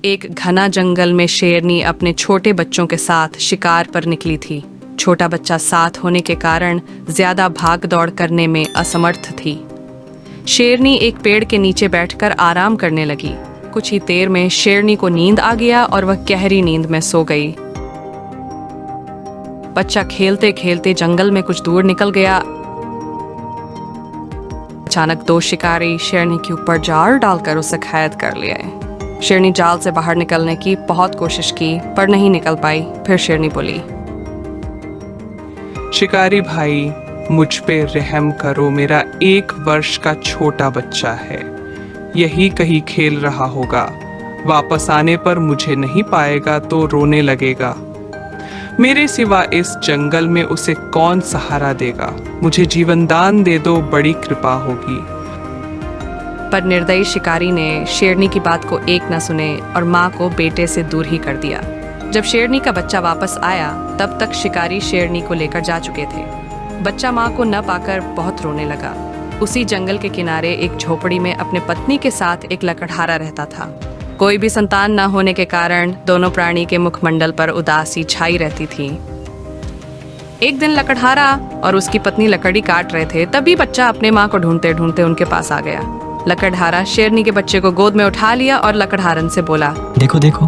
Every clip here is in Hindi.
एक घना जंगल में शेरनी अपने छोटे बच्चों के साथ शिकार पर निकली थी। छोटा बच्चा साथ होने के कारण ज्यादा भाग दौड़ करने में असमर्थ थी। शेरनी एक पेड़ के नीचे बैठकर आराम करने लगी। कुछ ही देर में शेरनी को नींद आ गया और वह गहरी नींद में सो गई। बच्चा खेलते खेलते जंगल में कुछ दूर निकल गया। अचानक दो शिकारी शेरनी के ऊपर जाल डालकर उसे कैद कर लिए। शेरनी जाल से बाहर निकलने की बहुत कोशिश की पर नहीं निकल पाई। फिर शेरनी बोली, शिकारी भाई, मुझ पे रहम करो। मेरा 1 वर्ष का छोटा बच्चा है, यही कहीं खेल रहा होगा। वापस आने पर मुझे नहीं पाएगा तो रोने लगेगा। मेरे सिवा इस जंगल में उसे कौन सहारा देगा? मुझे जीवन दान दे दो, बड़ी कृपा होगी। पर निर्दयी शिकारी ने शेरनी की बात को एक न सुने और माँ को बेटे से दूर ही कर दिया। जब शेरनी का बच्चा वापस आया तब तक शिकारी शेरनी को लेकर जा चुके थे। बच्चा माँ को न पाकर बहुत रोने लगा। उसी जंगल के किनारे एक झोपड़ी में अपने पत्नी के साथ एक लकड़हारा रहता था। कोई भी संतान न होने के कारण दोनों प्राणी के मुखमंडल पर उदासी छाई रहती थी। एक दिन लकड़हारा और उसकी पत्नी लकड़ी काट रहे थे, तभी बच्चा अपने माँ को ढूंढते ढूंढते उनके पास आ गया। लकड़हारा शेरनी के बच्चे को गोद में उठा लिया और लकड़हारन से बोला, देखो देखो,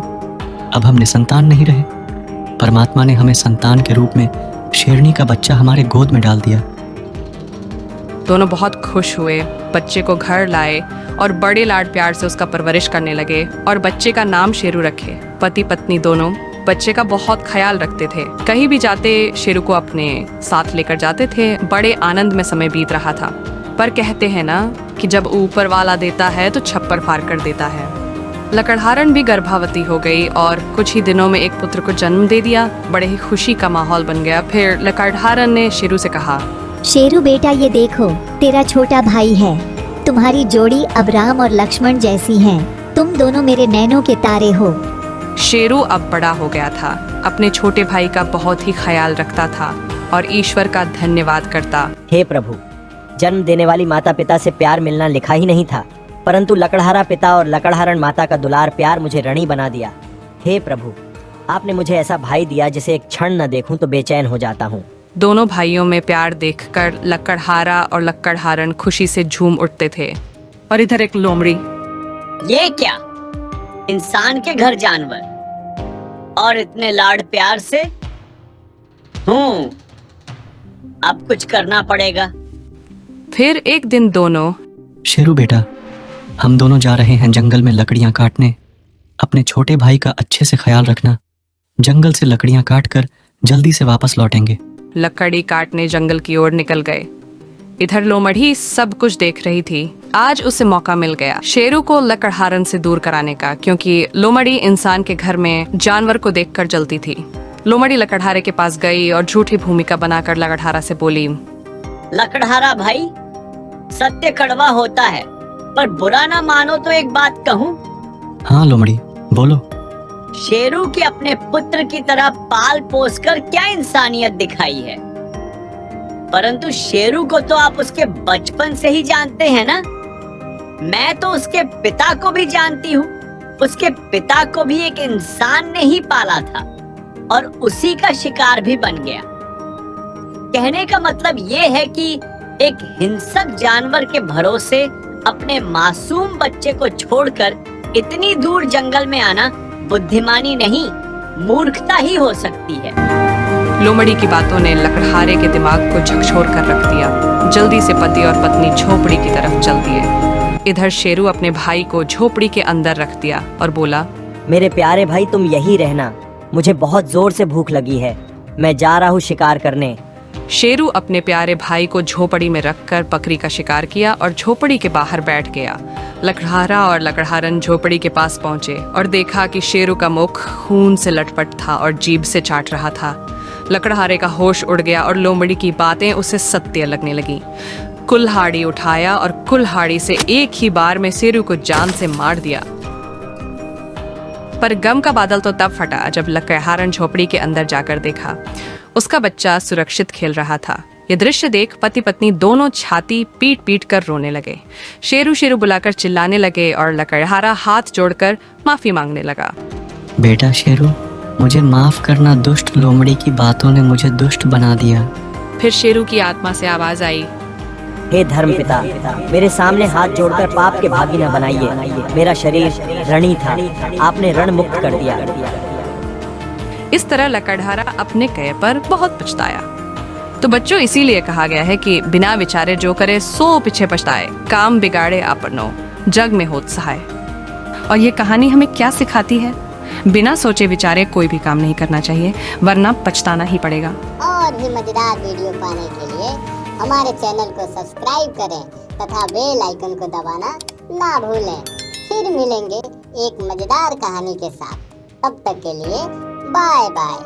अब हम निसंतान नहीं रहे। परमात्मा ने हमें संतान के रूप में शेरनी का बच्चा हमारे गोद में डाल दिया। दोनों बहुत खुश हुए, बच्चे को घर लाए और बड़े लाड प्यार से उसका परवरिश करने लगे और बच्चे का नाम शेरू रखे। पति पत्नी दोनों बच्चे का बहुत ख्याल रखते थे। कहीं भी जाते शेरू को अपने साथ लेकर जाते थे। बड़े आनंद में समय बीत रहा था। पर कहते हैं ना कि जब ऊपर वाला देता है तो छप्पर फाड़ कर देता है। लकड़हारन भी गर्भवती हो गई और कुछ ही दिनों में एक पुत्र को जन्म दे दिया। बड़े ही खुशी का माहौल बन गया। फिर लकड़हारन ने शेरू से कहा, शेरू बेटा, ये देखो, तेरा छोटा भाई है। तुम्हारी जोड़ी अब राम और लक्ष्मण जैसी है। तुम दोनों मेरे नैनों के तारे हो। शेरू अब बड़ा हो गया था, अपने छोटे भाई का बहुत ही ख्याल रखता था और ईश्वर का धन्यवाद करता। हे प्रभु, जन्म देने वाली माता पिता से प्यार मिलना लिखा ही नहीं था, परंतु लकड़हारा पिता और लकड़हारन माता का दुलार प्यार मुझे ऋणी बना दिया। हे प्रभु, आपने मुझे ऐसा भाई दिया जिसे एक क्षण न देखूं तो बेचैन हो जाता हूँ। दोनों भाइयों में प्यार देखकर लकड़हारा और लकड़हारन खुशी से झूम उठते थे। और इधर एक लोमड़ी, ये क्या, इंसान के घर जानवर और इतने लाड प्यार से? अब कुछ करना पड़ेगा। फिर एक दिन दोनों, शेरू बेटा, हम दोनों जा रहे हैं जंगल में लकड़ियां काटने। अपने छोटे भाई का अच्छे से ख्याल रखना। जंगल से लकड़ियां काट कर जल्दी से वापस लौटेंगे। लकड़ी काटने जंगल की ओर निकल गए। इधर लोमड़ी सब कुछ देख रही थी। आज उसे मौका मिल गया शेरू को लकड़हारन से दूर कराने का, क्योंकि लोमड़ी इंसान के घर में जानवर को देखकर जलती थी। लोमड़ी लकड़हारे के पास गई और झूठी भूमिका बनाकर लकड़हारा से बोली, लकड़हारा भाई, सत्य कड़वा होता है, पर बुरा ना मानो तो एक बात कहूँ। हाँ लोमड़ी, बोलो। शेरू के अपने पुत्र की तरह पाल पोस कर क्या इंसानियत दिखाई है, परंतु शेरू को तो आप उसके बचपन से ही जानते हैं ना। मैं तो उसके पिता को भी जानती हूँ। उसके पिता को भी एक इंसान ने ही पाला था और उसी का शिकार भी बन गया। कहने का मतलब ये है कि एक हिंसक जानवर के भरोसे अपने मासूम बच्चे को छोड़कर इतनी दूर जंगल में आना बुद्धिमानी नहीं, मूर्खता ही हो सकती है। लोमड़ी की बातों ने लकड़हारे के दिमाग को झकझोर कर रख दिया। जल्दी से पति और पत्नी झोपड़ी की तरफ चल दिए। इधर शेरू अपने भाई को झोपड़ी के अंदर रख दिया और बोला, मेरे प्यारे भाई, तुम यही रहना। मुझे बहुत जोर से भूख लगी है, मैं जा रहा हूँ शिकार करने। शेरू अपने प्यारे भाई को झोपड़ी में रखकर बकरी का शिकार किया और झोपड़ी के बाहर बैठ गया। लकड़हारा और लकड़हारन झोपड़ी के पास पहुंचे और देखा कि शेरू का मुख खून से लटपट था और जीभ से चाट रहा था। लकड़हारे का होश उड़ गया और लोमड़ी की बातें उसे सत्य लगने लगी। कुल्हाड़ी उठाया और कुल्हाड़ी से एक ही बार में शेरू को जान से मार दिया। पर गम का बादल तो तब फटा जब लकड़हारन झोपड़ी के अंदर जाकर देखा। उसका बच्चा सुरक्षित खेल रहा था। ये दृश्य देख पति पत्नी दोनों छाती पीट पीट कर रोने लगे। शेरू शेरू बुलाकर चिल्लाने लगे और लकड़हारा हाथ जोड़कर माफी मांगने लगा। बेटा शेरू, मुझे माफ करना, दुष्ट लोमड़ी की बातों ने मुझे दुष्ट बना दिया। फिर शेरू की आत्मा से आवाज आई, हे धर्मपिता, मेरे सामने हाथ जोड़कर पाप के भागी न बनाइए। मेरा शरीर ऋणी था, आपने ऋण मुक्त कर दिया। इस तरह लकड़हारा अपने कहे पर बहुत पछताया। तो बच्चों, इसीलिए कहा गया है कि बिना विचारे जो करे सो पीछे पछताए, काम बिगाड़े आपनो, जग में होत सहाय। और ये कहानी हमें क्या सिखाती है? बिना सोचे विचारे कोई भी काम नहीं करना चाहिए, वरना पछताना ही पड़ेगा। और भी मजेदार वीडियो पाने के लिए हमारे चैनल को सब्सक्राइब करें तथा बेल आइकन को दबाना ना भूलें। फिर मिलेंगे एक मजेदार कहानी के साथ। तब तक के लिए बाय बाय।